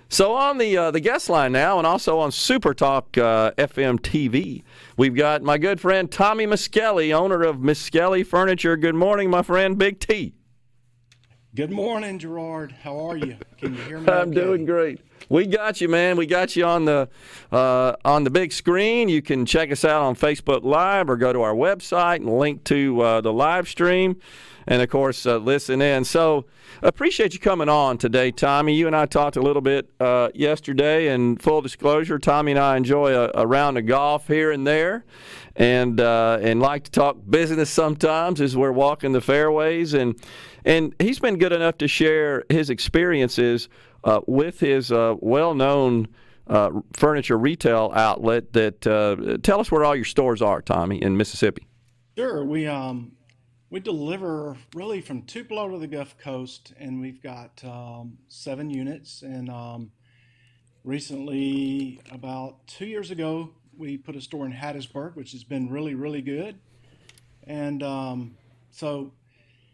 So on the guest line now, and also on SuperTalk FM TV, we've got my good friend Tommy Miskelly, owner of Miskelly Furniture. Good morning, my friend, Big T. Good morning, Gerard. How are you? Can you hear me? I'm doing great. We got you, man. We got you on the big screen. You can check us out on Facebook Live or go to our website and link to the live stream. And, of course, listen in. So appreciate you coming on today, Tommy. You and I talked a little bit yesterday, and full disclosure, Tommy and I enjoy a round of golf here and there and like to talk business sometimes as we're walking the fairways. And he's been good enough to share his experiences with his well-known furniture retail outlet that tell us where all your stores are, Tommy, in Mississippi. Sure. We deliver really from Tupelo to the Gulf Coast, and we've got 7 units. And recently, about 2 years ago, we put a store in Hattiesburg, which has been really, really good. And so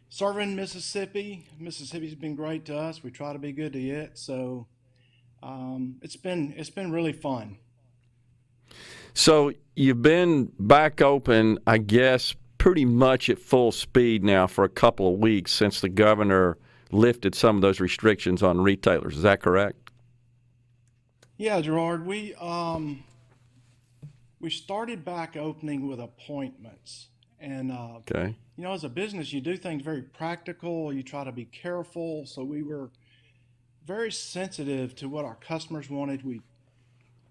serving Mississippi's been great to us. We try to be good to it. So it's been really fun. So you've been back open, I guess, pretty much at full speed now for a couple of weeks since the governor lifted some of those restrictions on retailers. Is that correct? Yeah, Gerard. We started back opening with appointments, and Okay. you know, as a business, you do things very practical. You try to be careful. So we were very sensitive to what our customers wanted. We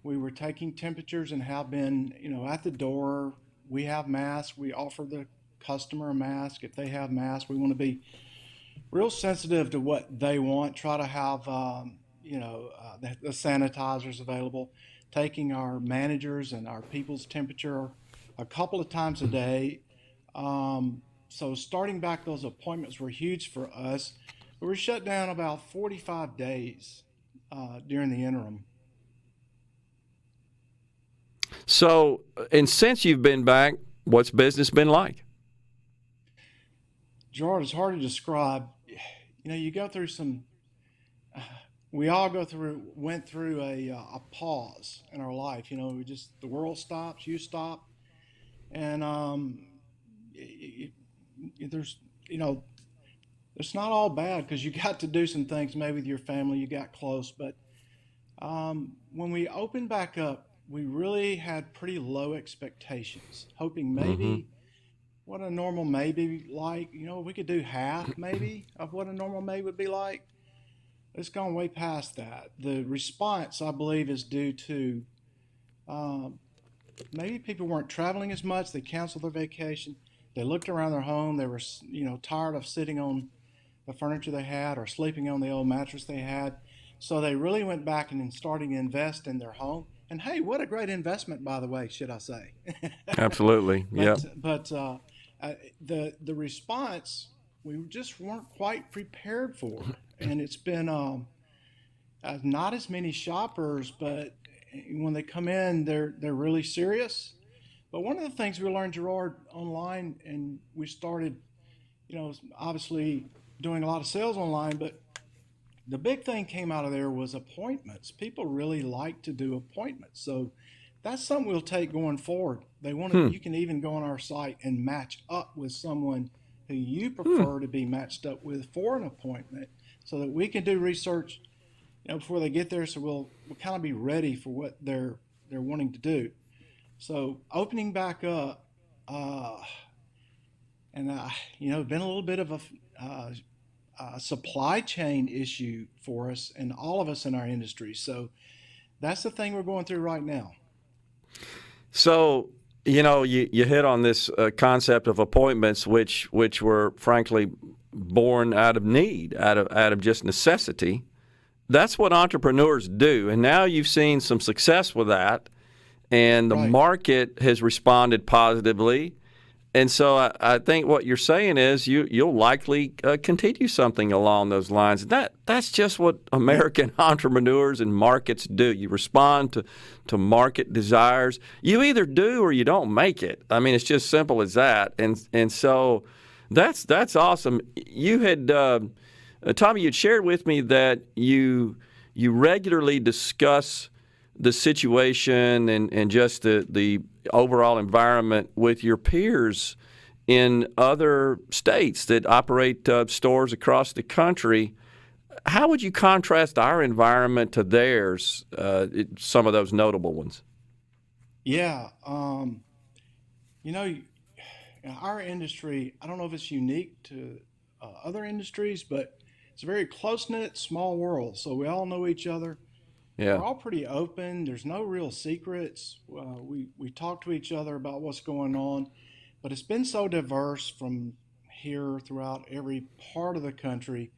were taking temperatures and have been, you know, at the door. We have masks. We offer the customer a mask. If they have masks, we want to be real sensitive to what they want. Try to have, the sanitizers available. Taking our managers and our people's temperature a couple of times a day. So starting back, those appointments were huge for us. We were shut down about 45 days during the interim. So, and since you've been back, what's business been like? Gerard, it's hard to describe. You know, you go through we all went through a pause in our life. You know, the world stops, you stop. And there's, you know, it's not all bad because you got to do some things maybe with your family, you got close. But when we opened back up, we really had pretty low expectations, hoping maybe what a normal May be like. You know, we could do half maybe of what a normal May would be like. It's gone way past that. The response, I believe, is due to maybe people weren't traveling as much. They canceled their vacation. They looked around their home. They were, you know, tired of sitting on the furniture they had or sleeping on the old mattress they had. So they really went back and started to invest in their home. And hey, what a great investment, by the way, should I say? Absolutely. Yeah. But the response, we just weren't quite prepared for. And it's been not as many shoppers, but when they come in, they're really serious. But one of the things we learned, Gerard, online, and we started, you know, obviously doing a lot of sales online, but the big thing came out of there was appointments. People really like to do appointments. So that's something we'll take going forward. They want to, you can even go on our site and match up with someone who you prefer to be matched up with for an appointment so that we can do research, you know, before they get there. So we'll kind of be ready for what they're wanting to do. So opening back up, you know, been a little bit of a supply chain issue for us and all of us in our industry. So that's the thing we're going through right now. So, you know, you hit on this concept of appointments, which were frankly born out of need, out of just necessity. That's what entrepreneurs do. And now you've seen some success with that, and the market has responded positively. And so I think what you're saying is you'll likely continue something along those lines. That's just what American entrepreneurs and markets do. You respond to market desires. You either do or you don't make it. I mean, it's just simple as that. And so that's awesome. You had Tommy, you'd shared with me that you you regularly discuss the situation and just the overall environment with your peers in other states that operate stores across the country. How would you contrast our environment to theirs, some of those notable ones? Yeah, you know, our industry, I don't know if it's unique to other industries, but it's a very close-knit, small world. So we all know each other. Yeah. We're all pretty open. There's no real secrets. We talk to each other about what's going on, but it's been so diverse from here throughout every part of the country.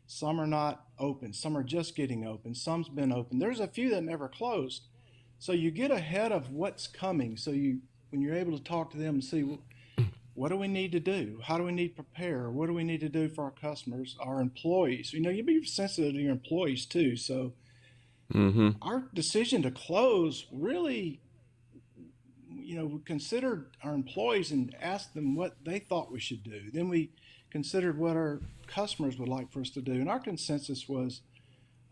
Some are not open. Some are just getting open. Some's been open. There's a few that never closed. So you get ahead of what's coming. So when you're able to talk to them and see, well, what do we need to do? How do we need to prepare? What do we need to do for our customers, our employees? You be sensitive to your employees too. So our decision to close really, we considered our employees and asked them what they thought we should do. Then we considered what our customers would like for us to do. And our consensus was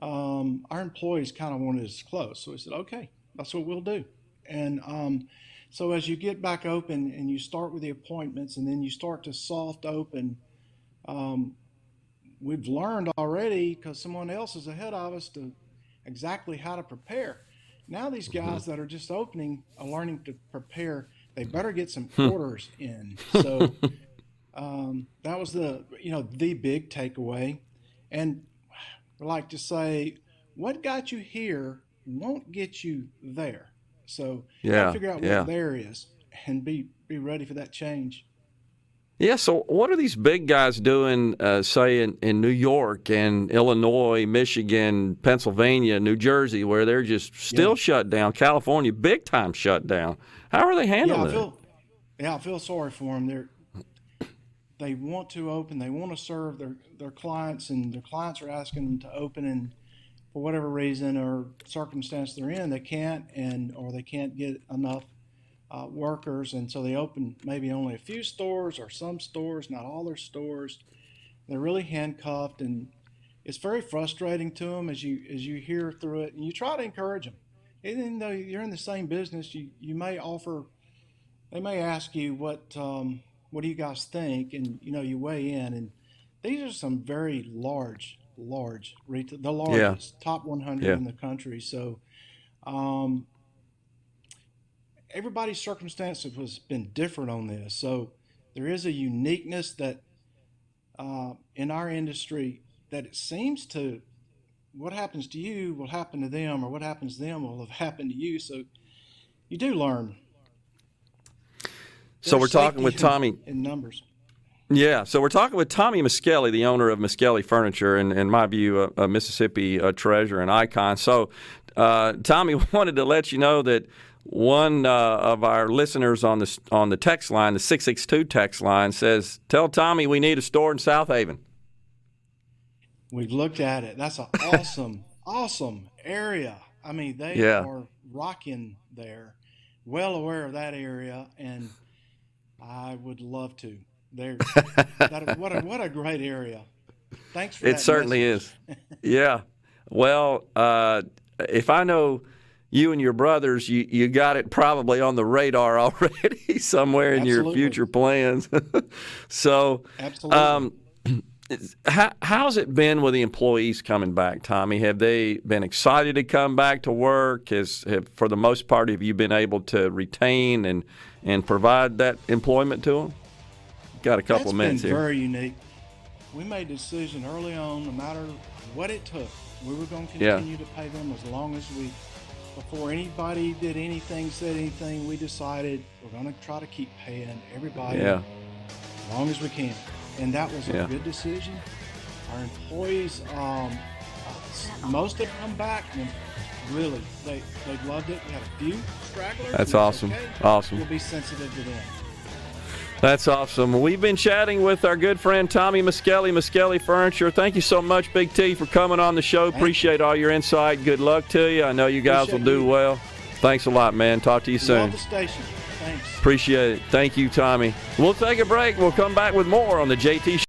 our employees kind of wanted us to close. So we said, okay, that's what we'll do. And so as you get back open and you start with the appointments and then you start to soft open, we've learned already because someone else is ahead of us to exactly how to prepare. Now these guys that are just opening are learning to prepare. They better get some orders in. So that was the big takeaway. And we like to say, what got you here won't get you there. So you gotta figure out what there is and be ready for that change. Yeah, so what are these big guys doing, say, in New York and Illinois, Michigan, Pennsylvania, New Jersey, where they're just still shut down, California, big time shut down? How are they handling it? I feel sorry for them. They want to open, they want to serve their clients, and their clients are asking them to open, and for whatever reason or circumstance they're in, they can't, or they can't get enough workers, and so they open maybe only a few stores or some stores, not all their stores. They're really handcuffed, and it's very frustrating to them as you hear through it, and you try to encourage them. Even though you're in the same business, you may offer. They may ask you what do you guys think, and you weigh in, and these are some very large retail, the largest top 100 in the country. So. Everybody's circumstances has been different on this. So there is a uniqueness that in our industry that it seems to, what happens to you will happen to them, or what happens to them will have happened to you. So you do learn. So we're talking with Tommy. In numbers. Yeah, so we're talking with Tommy Miskelly, the owner of Miskelly Furniture, and in my view, a Mississippi treasure and icon. So Tommy, wanted to let you know that one of our listeners on the text line, the 662 text line, says, "Tell Tommy we need a store in South Haven." We've looked at it. That's an awesome area. I mean, they are rocking there. Well aware of that area, and I would love to. What a great area. Thanks for that. It certainly is. Yeah. Well, if I know you and your brothers, you got it probably on the radar already somewhere in your future plans. So, absolutely. How's it been with the employees coming back, Tommy? Have they been excited to come back to work? For the most part, have you been able to retain and provide that employment to them? Got a couple of minutes here. It's been very unique. We made a decision early on, no matter what it took, we were going to continue to pay them as long as before anybody did anything, said anything, we decided we're going to try to keep paying everybody as long as we can. And that was a good decision. Our employees, most have come back, and really, they loved it. We had a few stragglers. That's awesome. Okay, awesome. We'll be sensitive to them. That's awesome. We've been chatting with our good friend Tommy Miskelly, Miskelly Furniture. Thank you so much, Big T, for coming on the show. Appreciate all your insight. Good luck to you. I know you guys will do well. Thanks a lot, man. Talk to you soon. Love the station. Thanks. Appreciate it. Thank you, Tommy. We'll take a break. We'll come back with more on the JT Show.